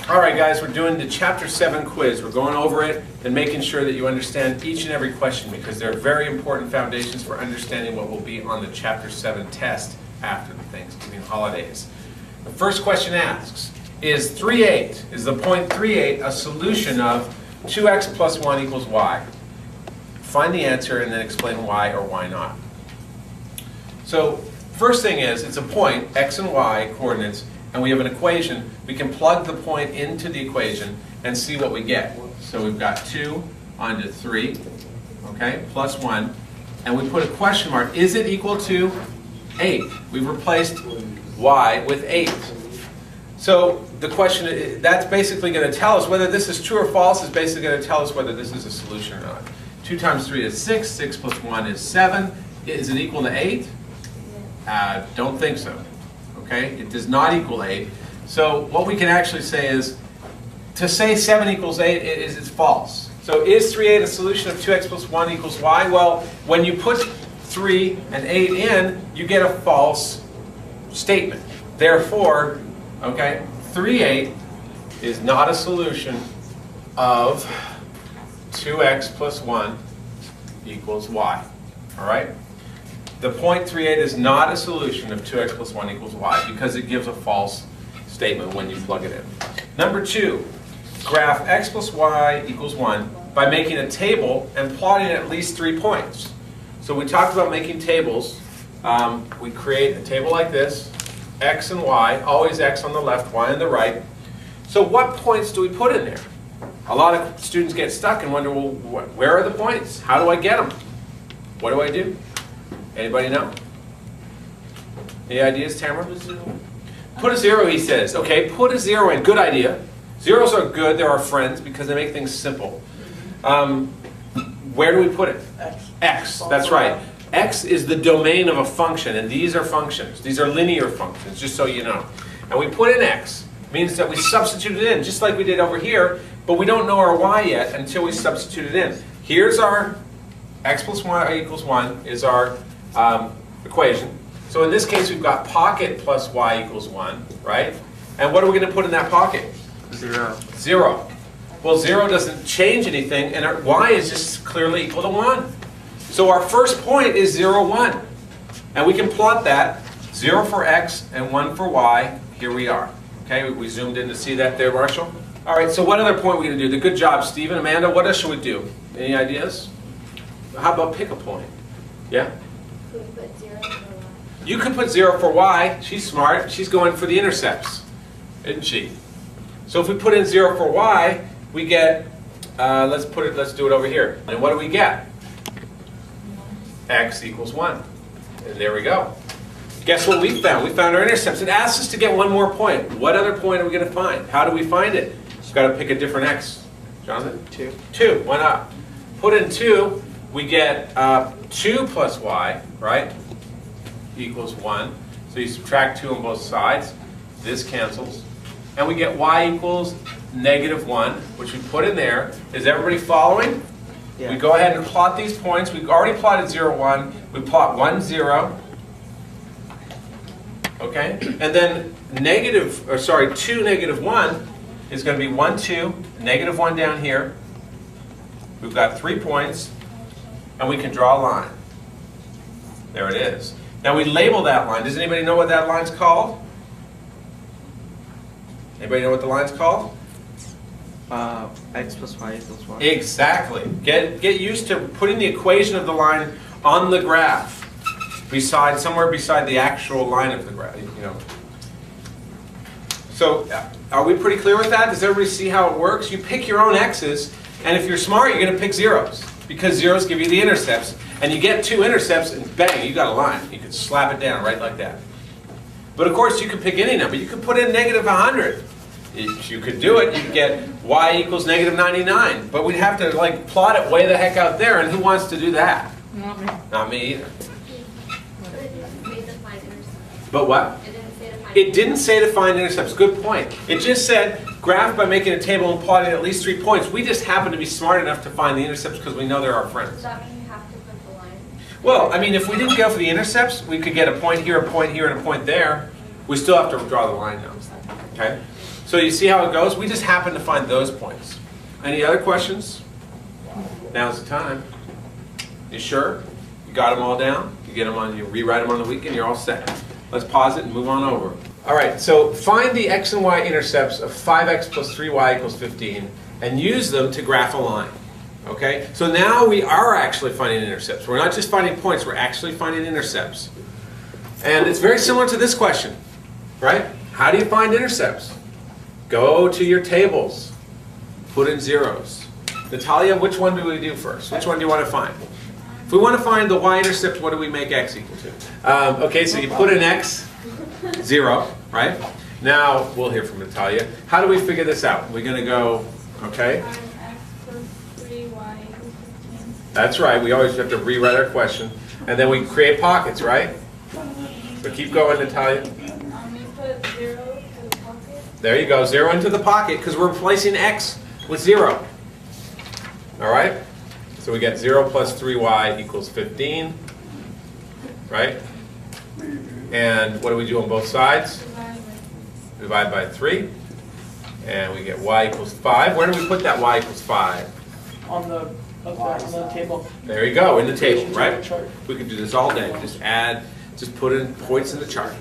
All right, guys, we're doing the Chapter 7 quiz. We're going over it and making sure that you understand each and every question because they're very important foundations for understanding what will be on the Chapter 7 test after the Thanksgiving holidays. The first question asks, is the point 38 a solution of 2x plus 1 equals y? Find the answer and then explain why or why not. So, first thing is, it's a point, x and y coordinates, and we have an equation. We can plug the point into the equation and see what we get. So we've got 2 onto 3, okay, plus 1, and we put a question mark. Is it equal to 8? We've replaced y with 8. So the question, that's basically going to tell us whether this is true or false, is basically going to tell us whether this is a solution or not. 2 times 3 is 6, 6 plus 1 is 7. Is it equal to 8? Don't think so. Okay, it does not equal 8. So what we can actually say is, to say 7 equals 8 is false. So is 3/8 a solution of 2x plus 1 equals y? Well, when you put 3 and 8 in, you get a false statement. Therefore, okay, 3/8 is not a solution of 2x plus 1 equals y. All right? The point 3/8 is not a solution of 2x plus 1 equals y because it gives a false statement when you plug it in. Number 2, graph x plus y equals 1 by making a table and plotting at least 3 points. So we talked about making tables. We create a table like this, x and y, always x on the left, y on the right. So what points do we put in there? A lot of students get stuck and wonder, well, where are the points? How do I get them? What do I do? Anybody know? Any ideas, Tamara? Put a 0, he says. Okay, put a 0 in. Good idea. Zeros are good. They're our friends because they make things simple. Where do we put it? X. That's right. X is the domain of a function, and these are functions. These are linear functions, just so you know. And we put in X. Means that we substitute it in, just like we did over here, but we don't know our y yet until we substitute it in. Here's our x plus y equals 1 is our equation. So in this case, we've got pocket plus y equals 1, right? And what are we going to put in that pocket? 0. 0. Well, 0 doesn't change anything, and our y is just clearly equal to 1. So our first point is 0, 1. And we can plot that, 0 for x and 1 for y. Here we are. Okay, we zoomed in to see that there, Marshall. All right, so what other point are we going to do? Good job, Stephen. Amanda, what else should we do? Any ideas? How about pick a point? Yeah? Could we put 0 for y? You could put 0 for y. She's smart. She's going for the intercepts, isn't she? So if we put in 0 for y, we get, let's do it over here. And what do we get? X equals 1. And there we go. Guess what we found? We found our intercepts. It asks us to get one more point. What other point are we going to find? How do we find it? We've got to pick a different x. Jonathan? 2. 2. Why not? Put in 2. We get 2 plus y, right, equals 1. So you subtract 2 on both sides. This cancels. And we get y equals -1, which we put in there. Is everybody following? Yeah. We go ahead and plot these points. We've already plotted 0, 1. We plot 1, 0. Okay? And then 2, -1 is going to be 1, 2, -1 down here. We've got 3 points. And we can draw a line. There it is. Now we label that line. Does anybody know what that line's called? Anybody know what the line's called? X plus y equals 1. Exactly. Get used to putting the equation of the line on the graph, somewhere beside the actual line of the graph. You know. So, are we pretty clear with that? Does everybody see how it works? You pick your own x's, and if you're smart, you're going to pick zeros. Because zeros give you the intercepts, and you get 2 intercepts, and bang, you got a line. You could slap it down right like that. But of course, you could pick any number. You could put in -100. If you could do it, you could get y equals -99. But we'd have to like plot it way the heck out there, and who wants to do that? Not me. Not me either. But it didn't say to find intercepts. But what? It didn't say to find It didn't say to find intercepts. Good point. It just said graph by making a table and plotting at least 3 points. We just happen to be smart enough to find the intercepts because we know they're our Does friends. that mean you have to put the line? Well, I mean, if we didn't go for the intercepts, we could get a point here, and a point there. We still have to draw the line now. Okay? So you see how it goes? We just happen to find those points. Any other questions? Now's the time. You sure? You got them all down? You get them on, you rewrite them on the weekend, you're all set. Let's pause it and move on over. All right, so find the x and y intercepts of 5x plus 3y equals 15 and use them to graph a line. Okay? So now we are actually finding intercepts. We're not just finding points, we're actually finding intercepts. And it's very similar to this question, right? How do you find intercepts? Go to your tables, put in zeros. Natalia, which one do we do first? Which one do you want to find? If we want to find the y-intercept, what do we make x equal to? Okay, so you put in x, 0, right? Now, we'll hear from Natalia. How do we figure this out? We're going to go, okay? X plus 3y equals 15. That's right, we always have to rewrite our question. And then we create pockets, right? So keep going, Natalia. You put 0 to the pocket. There you go, 0 into the pocket, because we're replacing x with 0. All right? So we get 0 plus 3y equals 15, right? And what do we do on both sides? Divide by 3. And we get y equals 5. Where do we put that y equals 5? On the table. There you go, in the table, right? We could do this all day. Just add, just put in points in the chart.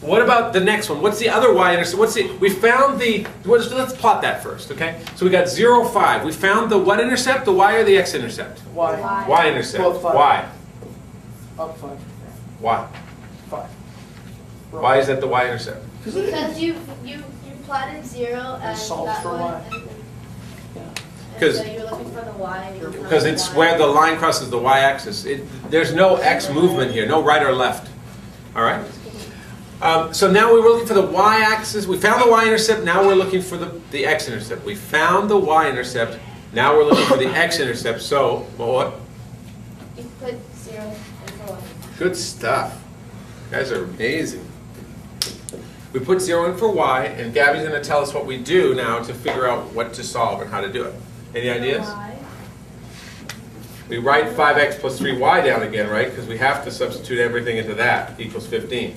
What about the next one? What's the other y-intercept? We found the, let's plot that first, okay? So we got 0, 5. We found the what intercept, the y or the x-intercept? Y. Y-intercept. Both 5. Why? Up 5. Why? 5. Why is that the y-intercept? Because you plotted 0 and solved that for one. y. Because So you're looking for the y. And you found because the it's y. where the line crosses the y-axis. There's no x movement here, no right or left. All right? So now we were looking for the y-axis. We found the y-intercept. Now we're looking for the x-intercept. We found the y-intercept. Now we're looking for the x-intercept. So, well, what? You put 0 and for y. Good stuff. You guys are amazing. We put 0 in for y, and Gabby's going to tell us what we do now to figure out what to solve and how to do it. Any ideas? Y. We write 5x plus 3y down again, right? Because we have to substitute everything into that equals 15.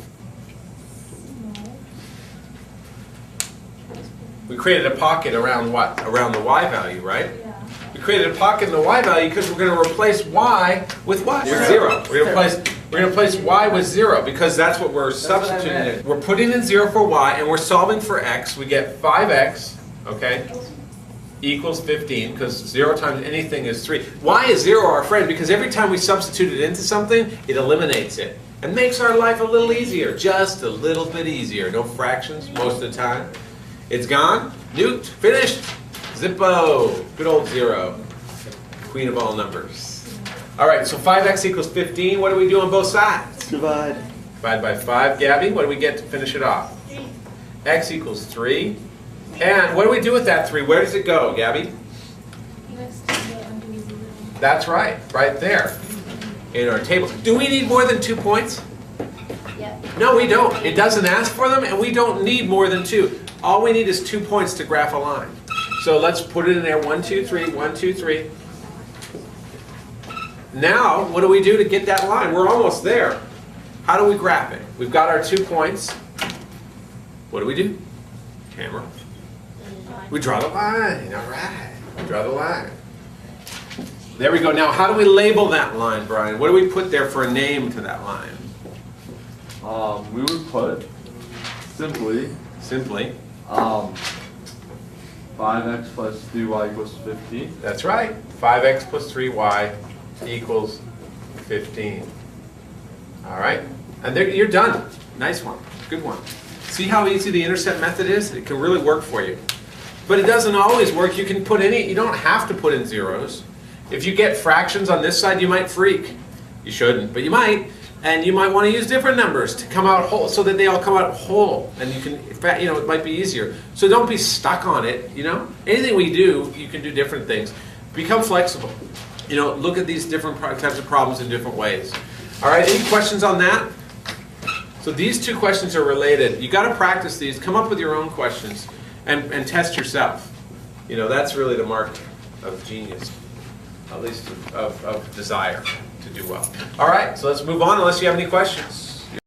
We created a pocket around what? Around the y value, right? Yeah. We created a pocket in the y value because we're going to replace y with what? With 0. We're going to replace y with 0 because that's what we're substituting in. We're putting in 0 for y and we're solving for x. We get 5x, okay, equals 15 because 0 times anything is 3. Why is 0 our friend? Because every time we substitute it into something, it eliminates it and makes our life a little easier, just a little bit easier. No fractions most of the time. It's gone, nuked, finished, zippo, good old 0, queen of all numbers. All right, so 5x equals 15. What do we do on both sides? Divide. Divide by 5. Gabby, what do we get to finish it off? 3. X equals 3. And what do we do with that 3? Where does it go, Gabby? Next to the undivisible. That's right there in our table. Do we need more than 2 points? Yeah. No, we don't. It doesn't ask for them, and we don't need more than 2. All we need is 2 points to graph a line. So let's put it in there. 1, 2, 3, 1, 2, 3. Now, what do we do to get that line? We're almost there. How do we graph it? We've got our 2 points. What do? Camera. We draw the line. All right. We draw the line. There we go. Now, how do we label that line, Brian? What do we put there for a name to that line? We would put simply 5x plus 3y equals 15. That's right. 5x plus 3y equals 15. All right. And there, you're done. Nice one. Good one. See how easy the intercept method is? It can really work for you. But it doesn't always work. You can put any, you don't have to put in zeros. If you get fractions on this side, you might freak. You shouldn't, but you might. And you might want to use different numbers to come out whole, so that they all come out whole. And you can, you know, it might be easier. So don't be stuck on it, you know. Anything we do, you can do different things. Become flexible. You know, look at these different types of problems in different ways. All right, any questions on that? So these 2 questions are related. You got to practice these. Come up with your own questions and test yourself. You know, that's really the mark of genius, at least of desire to do well. All right, so let's move on unless you have any questions.